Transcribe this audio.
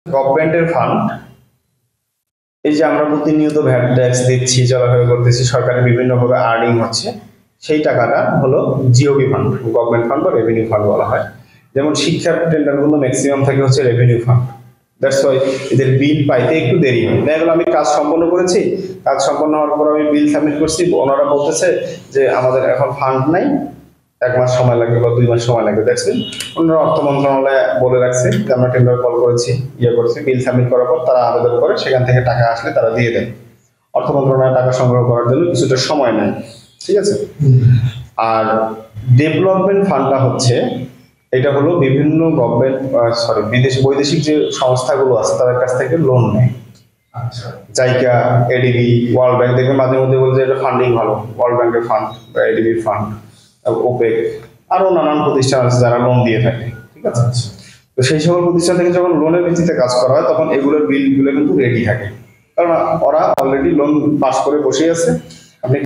গভর্নমেন্টের ফান্ড, এই যে আমরা প্রতিনিয়ত ভ্যাট ট্যাক্স দিচ্ছি, চলাফেরা করতেছি, সরকারের বিভিন্নভাবে আর্নিং হচ্ছে, সেই টাকাটা হলো জিওবি ফান্ড, গভর্নমেন্ট ফান্ড বা রেভিনিউ ফান্ড বলা হয়। যেমন শিক্ষার টেন্ডারগুলো ম্যাক্সিমাম থাকে হচ্ছে রেভিনিউ ফান্ড, দ্যাটস ওয়াই এদের বিল পাইতে একটু দেরি হয়। দেখা গেল আমি কাজ সম্পন্ন করেছি, কাজ সম্পন্ন হওয়ার পর আমি বিল সাবমিট করছি, ওনারা বলতেছে যে আমাদের এখন ফান্ড নাই, 1 মাস সময় লাগবে বা 2 মাস সময় লাগবে। দেখছেন ওনারা অর্থ মন্ত্রণালয়ে বলে রাখছে যে আমরা টেন্ডার কল করেছি, করেছি, বিল সাবমিট করার পর তারা আবেদন করে, সেখান থেকে টাকা আসলে তারা দিয়ে দেয়। অর্থ মন্ত্রণালয়ে টাকা সংগ্রহ করার জন্য কিছুটা সময় নেয়, ঠিক আছে। আর ডেভেলপমেন্ট ফান্ডটা হচ্ছে, এটা হলো বিভিন্ন গভর্নমেন্ট বৈদেশিক যে সংস্থাগুলো আছে তাদের কাছ থেকে লোন নেয়। জাইকা, এডিবি, ওয়ার্ল্ড ব্যাংক, দেখবেন মাঝে মধ্যে বলছে এটা ফান্ডিং ভালো, ওয়ার্ল্ড ব্যাংকের ফান্ড বা এডিবির ফান্ড, ওপেক, আরো নানান প্রতিষ্ঠান আছে যারা লোন দিয়ে থাকে, ঠিক আছে। তো সেই সকল প্রতিষ্ঠান থেকে যখন লোনের ভিত্তিতে কাজ করা হয় তখন এগুলোর বিলগুলো কিন্তু রেডি থাকে, কারণ ওরা অলরেডি লোন পাস করে বসে আছে। আপনি